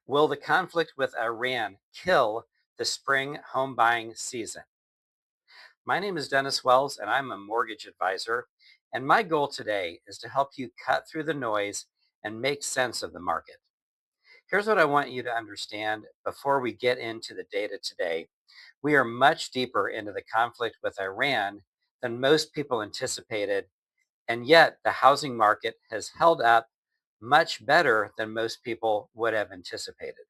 Will the conflict with Iran kill the spring home buying season? My name is Dennis Wells, and I'm a mortgage advisor. And my goal today is to help you cut through the noise and make sense of the market. Here's what I want you to understand before we get into the data today. We are much deeper into the conflict with Iran than most people anticipated, and yet the housing market has held up much better than most people would have anticipated.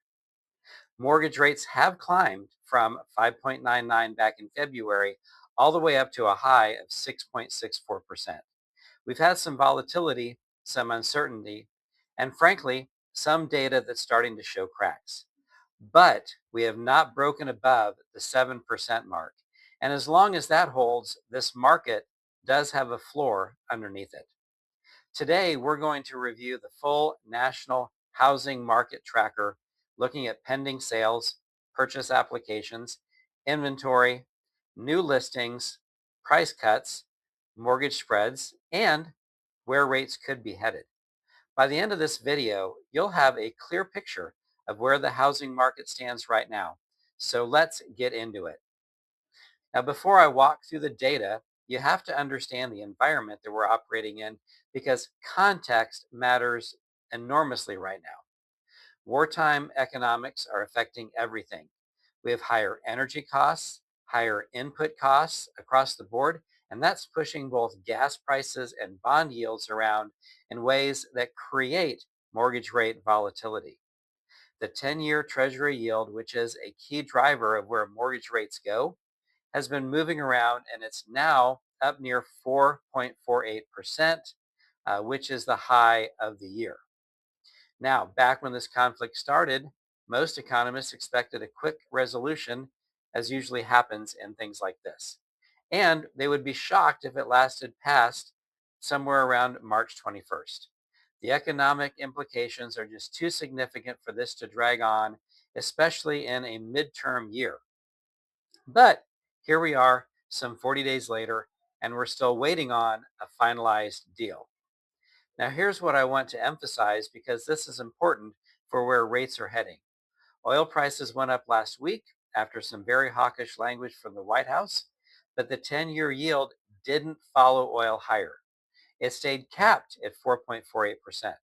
Mortgage rates have climbed from 5.99 back in February all the way up to a high of 6.64%. We've had some volatility, some uncertainty, and frankly, some data that's starting to show cracks. But we have not broken above the 7% mark. And as long as that holds, this market does have a floor underneath it. Today, we're going to review the full National Housing Market Tracker, looking at pending sales, purchase applications, inventory, new listings, price cuts, mortgage spreads, and where rates could be headed. By the end of this video, you'll have a clear picture of where the housing market stands right now. So let's get into it. Now, before I walk through the data, you have to understand the environment that we're operating in because context matters enormously right now. Wartime economics are affecting everything. We have higher energy costs, higher input costs across the board, and that's pushing both gas prices and bond yields around in ways that create mortgage rate volatility. The 10-year Treasury yield, which is a key driver of where mortgage rates go, has been moving around and it's now up near 4.48%, which is the high of the year. Now, back when this conflict started, most economists expected a quick resolution, as usually happens in things like this. And they would be shocked if it lasted past somewhere around March 21st. The economic implications are just too significant for this to drag on, especially in a midterm year. But here we are, some 40 days later, and we're still waiting on a finalized deal. Now, here's what I want to emphasize because this is important for where rates are heading. Oil prices went up last week after some very hawkish language from the White House, but the 10-year yield didn't follow oil higher. It stayed capped at 4.48%.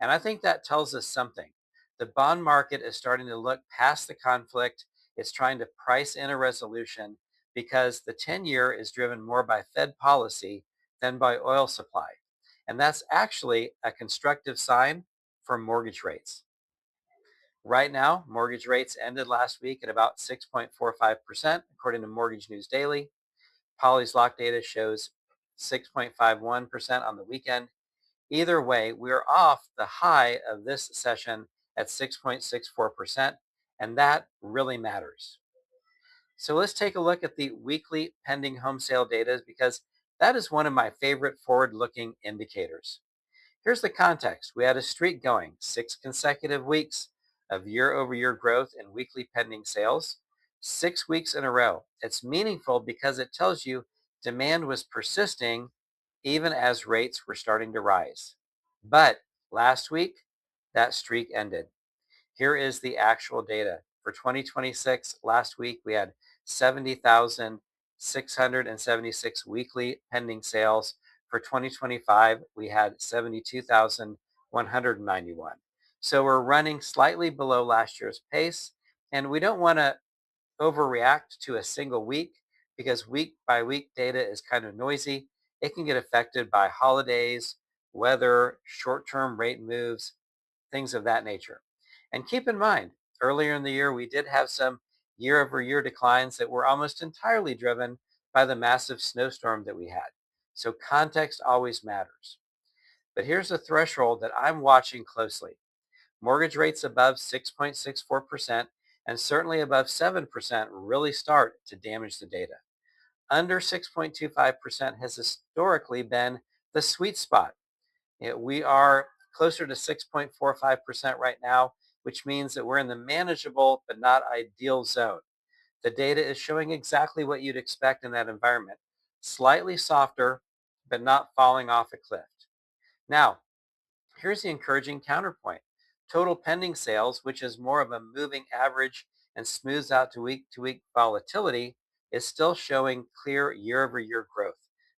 And I think that tells us something. The bond market is starting to look past the conflict. It's trying to price in a resolution because the 10-year is driven more by Fed policy than by oil supply. And that's actually a constructive sign for mortgage rates. Right now, mortgage rates ended last week at about 6.45%, according to Mortgage News Daily. Polly's lock data shows 6.51% on the weekend. Either way, we're off the high of this session at 6.64%, and that really matters. So let's take a look at the weekly pending home sale data because that is one of my favorite forward-looking indicators. Here's the context. We had a streak going, 6 consecutive weeks of year-over-year growth in weekly pending sales, 6 weeks in a row. It's meaningful because it tells you demand was persisting even as rates were starting to rise. But last week, that streak ended. Here is the actual data. For 2026, last week, we had 70,676 weekly pending sales. For 2025, we had 72,191. So we're running slightly below last year's pace, and we don't want to overreact to a single week because week by week data is kind of noisy. It can get affected by holidays, weather, short term rate moves, things of that nature. And keep in mind, earlier in the year, we did have some year over year declines that were almost entirely driven by the massive snowstorm that we had. So context always matters. But here's the threshold that I'm watching closely. Mortgage rates above 6.64% and certainly above 7% really start to damage the data. Under 6.25% has historically been the sweet spot. We are closer to 6.45% right now, which means that we're in the manageable but not ideal zone. The data is showing exactly what you'd expect in that environment. Slightly softer, but not falling off a cliff. Now, here's the encouraging counterpoint. Total pending sales, which is more of a moving average and smooths out to week volatility, is still showing clear year over year growth.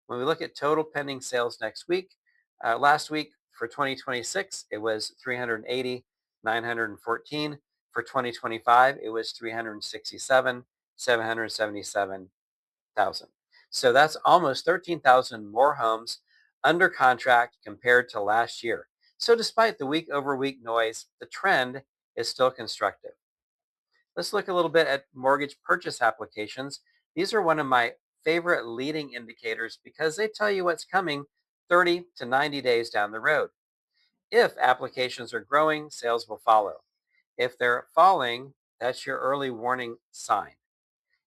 When we look at total pending sales next week, last week for 2026, it was 380, 914. For 2025, it was 367, 777,000. So that's almost 13,000 more homes under contract compared to last year. So despite the week over week noise, the trend is still constructive. Let's look a little bit at mortgage purchase applications. These are one of my favorite leading indicators because they tell you what's coming 30 to 90 days down the road. If applications are growing, sales will follow. If they're falling, that's your early warning sign.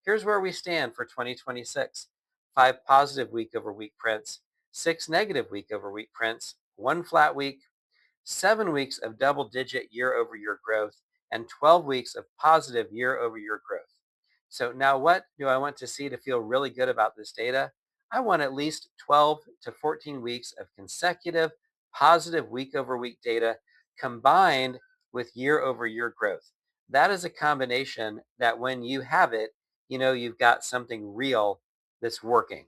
Here's where we stand for 2026. 5 positive week over week prints, 6 negative week over week prints, 1 flat week, 7 weeks of double digit year over year growth, and 12 weeks of positive year over year growth. So now what do I want to see to feel really good about this data? I want at least 12 to 14 weeks of consecutive positive week over week data combined with year over year growth. That is a combination that when you have it, you know you've got something real that's working.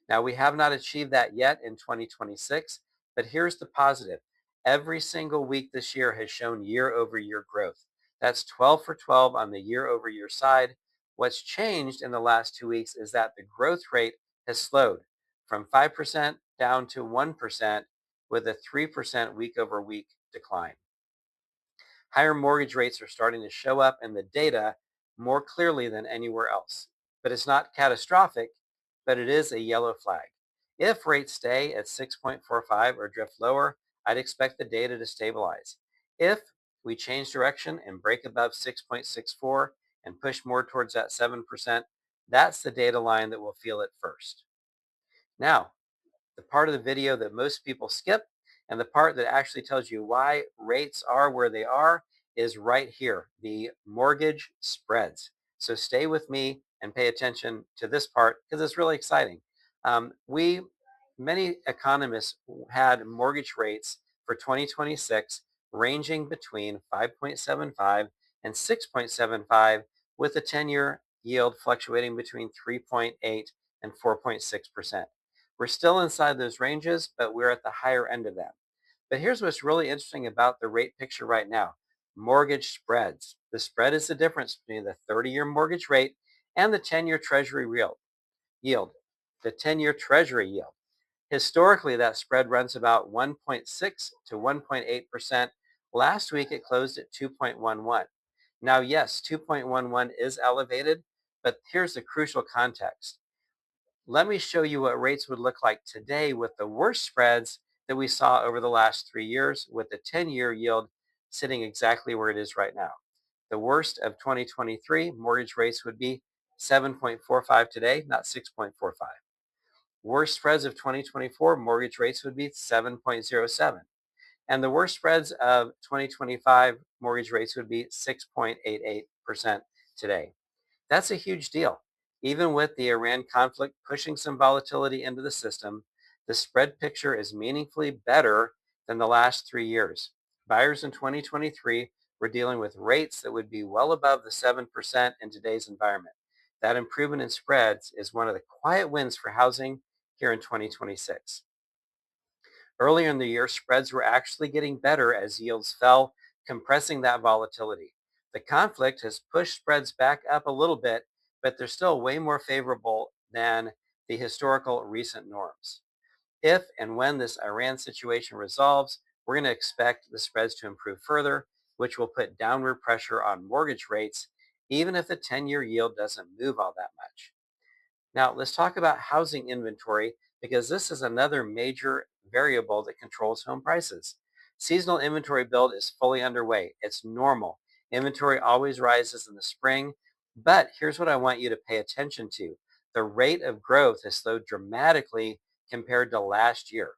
Now, we have not achieved that yet in 2026, but here's the positive. Every single week this year has shown year over year growth. That's 12 for 12 on the year over year side. What's changed in the last 2 weeks is that the growth rate has slowed from 5% down to 1% with a 3% week over week decline. Higher mortgage rates are starting to show up in the data more clearly than anywhere else. But it's not catastrophic, but it is a yellow flag. If rates stay at 6.45 or drift lower, I'd expect the data to stabilize. If we change direction and break above 6.64 and push more towards that 7%, that's the data line that will feel it first. Now, the part of the video that most people skip and the part that actually tells you why rates are where they are is right here, the mortgage spreads. So stay with me and pay attention to this part because it's really exciting. Many economists had mortgage rates for 2026 ranging between 5.75 and 6.75 with a 10-year yield fluctuating between 3.8 and 4.6%. We're still inside those ranges, but we're at the higher end of that. But here's what's really interesting about the rate picture right now. Mortgage spreads. The spread is the difference between the 30-year mortgage rate and the 10-year treasury yield. The 10-year treasury yield. Historically, that spread runs about 1.6 to 1.8%. Last week, it closed at 2.11. Now, yes, 2.11 is elevated, but here's the crucial context. Let me show you what rates would look like today with the worst spreads that we saw over the last 3 years, with the 10-year yield sitting exactly where it is right now. The worst of 2023 mortgage rates would be 7.45 today, not 6.45. Worst spreads of 2024 mortgage rates would be 7.07. And the worst spreads of 2025 mortgage rates would be 6.88% today. That's a huge deal. Even with the Iran conflict pushing some volatility into the system, the spread picture is meaningfully better than the last 3 years. Buyers in 2023 were dealing with rates that would be well above the 7% in today's environment. That improvement in spreads is one of the quiet wins for housing here in 2026. Earlier in the year, spreads were actually getting better as yields fell, compressing that volatility. The conflict has pushed spreads back up a little bit, but they're still way more favorable than the historical recent norms. If and when this Iran situation resolves, we're going to expect the spreads to improve further, which will put downward pressure on mortgage rates, even if the 10-year yield doesn't move all that much. Now, let's talk about housing inventory because this is another major variable that controls home prices. Seasonal inventory build is fully underway. It's normal. Inventory always rises in the spring, but here's what I want you to pay attention to. The rate of growth has slowed dramatically compared to last year.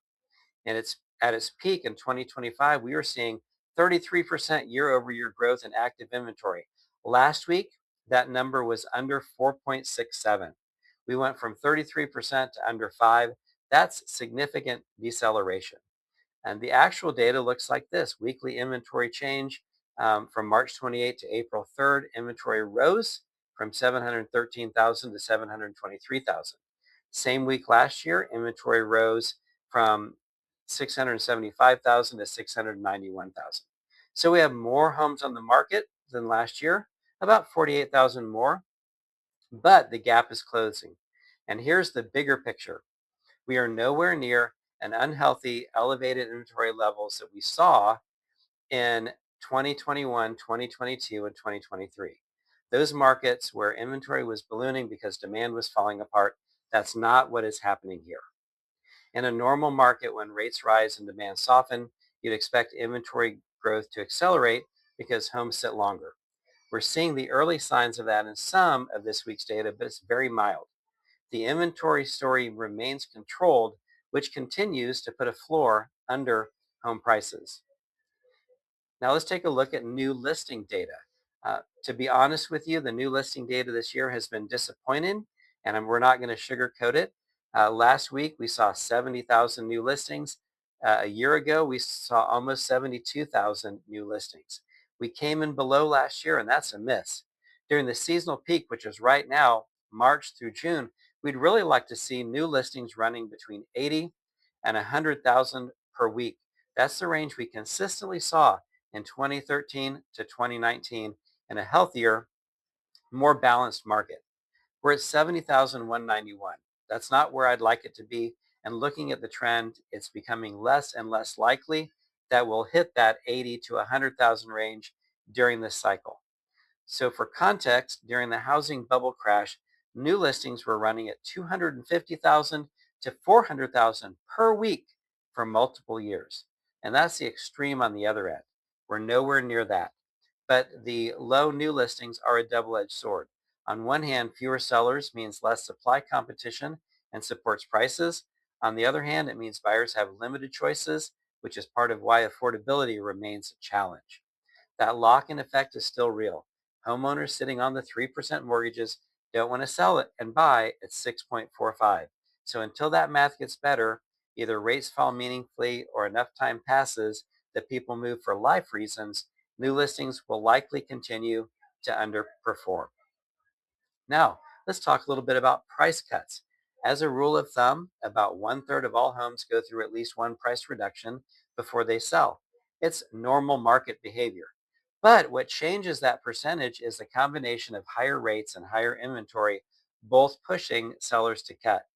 And it's at its peak in 2025, we were seeing 33% year over year growth in active inventory. Last week, that number was under 4.67. We went from 33% to under 5. That's significant deceleration. And the actual data looks like this. Weekly inventory change from March 28th to April 3rd, inventory rose from 713,000 to 723,000. Same week last year, inventory rose from 675,000 to 691,000. So we have more homes on the market than last year, about 48,000 more, but the gap is closing. And here's the bigger picture. We are nowhere near an unhealthy elevated inventory levels that we saw in 2021, 2022, and 2023. Those markets where inventory was ballooning because demand was falling apart, that's not what is happening here. In a normal market, when rates rise and demand soften, you'd expect inventory growth to accelerate because homes sit longer. We're seeing the early signs of that in some of this week's data, but it's very mild. The inventory story remains controlled, which continues to put a floor under home prices. Now let's take a look at new listing data. To be honest with you, the new listing data this year has been disappointing, and we're not going to sugarcoat it. Last week, we saw 70,000 new listings. A year ago, we saw almost 72,000 new listings. We came in below last year, and that's a miss. During the seasonal peak, which is right now, March through June, we'd really like to see new listings running between 80 and 100,000 per week. That's the range we consistently saw in 2013 to 2019 in a healthier, more balanced market. We're at 70,191. That's not where I'd like it to be. And looking at the trend, it's becoming less and less likely that we'll hit that 80 to 100,000 range during this cycle. So for context, during the housing bubble crash, new listings were running at 250,000 to 400,000 per week for multiple years. And that's the extreme on the other end. We're nowhere near that. But the low new listings are a double-edged sword. On one hand, fewer sellers means less supply competition and supports prices. On the other hand, it means buyers have limited choices, which is part of why affordability remains a challenge. That lock-in effect is still real. Homeowners sitting on the 3% mortgages don't want to sell it and buy at 6.45. So until that math gets better, either rates fall meaningfully or enough time passes that people move for life reasons, new listings will likely continue to underperform. Now, let's talk a little bit about price cuts. As a rule of thumb, about 1/3 of all homes go through at least one price reduction before they sell. It's normal market behavior. But what changes that percentage is the combination of higher rates and higher inventory, both pushing sellers to cut.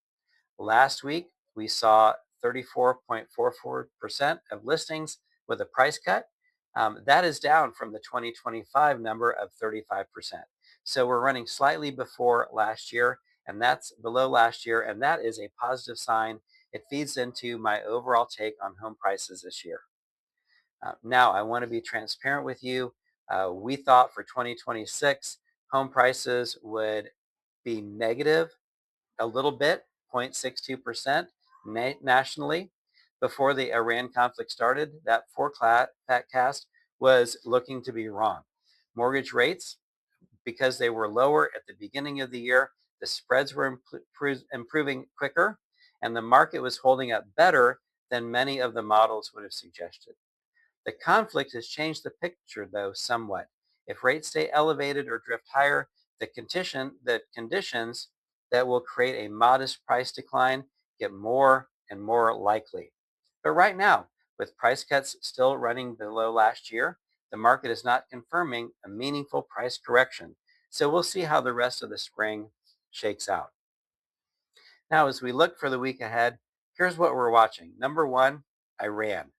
Last week, we saw 34.44% of listings with a price cut. That is down from the 2025 number of 35%. So we're running slightly before last year, and that's below last year, and that is a positive sign. It feeds into my overall take on home prices this year. Now, I want to be transparent with you. We thought for 2026, home prices would be negative a little bit, 0.62% nationally. Before the Iran conflict started, that forecast was looking to be wrong. Mortgage rates, because they were lower at the beginning of the year, the spreads were improving quicker, and the market was holding up better than many of the models would have suggested. The conflict has changed the picture, though, somewhat. If rates stay elevated or drift higher, the conditions that will create a modest price decline get more and more likely. But right now, with price cuts still running below last year, the market is not confirming a meaningful price correction. So we'll see how the rest of the spring shakes out. Now, as we look for the week ahead, here's what we're watching. Number one, Iran.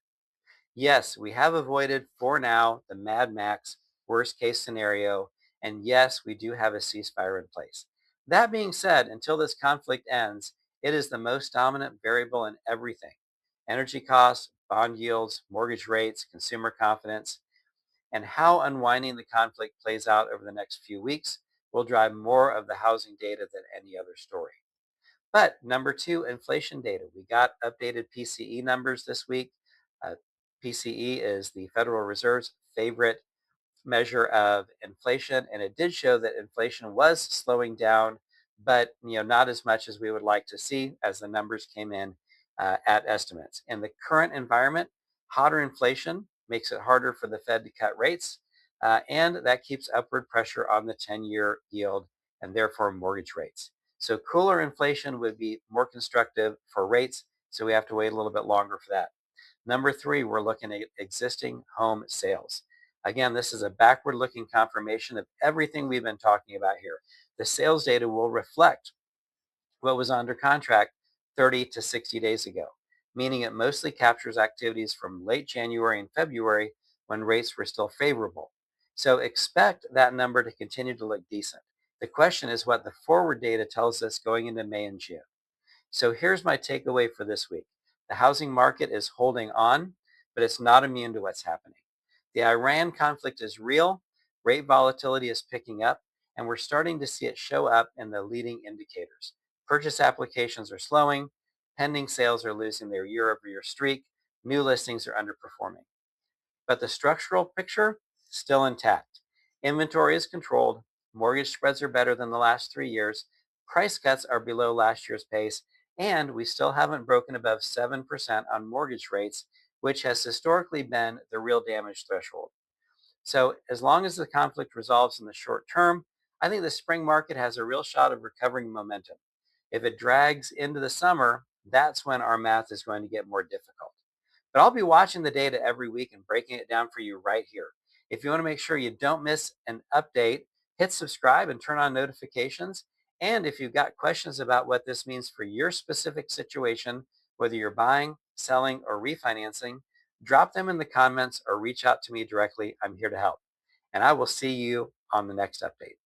Yes, we have avoided for now the Mad Max worst case scenario, and yes, we do have a ceasefire in place. That being said, until this conflict ends, it is the most dominant variable in everything. Energy costs, bond yields, mortgage rates, consumer confidence, and how unwinding the conflict plays out over the next few weeks will drive more of the housing data than any other story. But number two, inflation data. We got updated PCE numbers this week. Uh, PCE is the Federal Reserve's favorite measure of inflation, and it did show that inflation was slowing down, but not as much as we would like to see as the numbers came in at estimates. In the current environment, Hotter inflation makes it harder for the Fed to cut rates, and that keeps upward pressure on the 10-year yield and therefore mortgage rates. So cooler inflation would be more constructive for rates, so we have to wait a little bit longer for that. Number three, we're looking at existing home sales. Again, this is a backward looking confirmation of everything we've been talking about here. The sales data will reflect what was under contract 30 to 60 days ago, meaning it mostly captures activities from late January and February when rates were still favorable. So expect that number to continue to look decent. The question is what the forward data tells us going into May and June. So here's my takeaway for this week. The housing market is holding on, but it's not immune to what's happening. The Iran conflict is real, rate volatility is picking up, and we're starting to see it show up in the leading indicators. Purchase applications are slowing, pending sales are losing their year-over-year streak, new listings are underperforming. But the structural picture still intact. Inventory is controlled, mortgage spreads are better than the last 3 years, price cuts are below last year's pace, and we still haven't broken above 7% on mortgage rates, which has historically been the real damage threshold. So as long as the conflict resolves in the short term, I think the spring market has a real shot of recovering momentum. If it drags into the summer, that's when our math is going to get more difficult. But I'll be watching the data every week and breaking it down for you right here. If you want to make sure you don't miss an update, hit subscribe and turn on notifications. And if you've got questions about what this means for your specific situation, whether you're buying, selling, or refinancing, drop them in the comments or reach out to me directly. I'm here to help. And I will see you on the next update.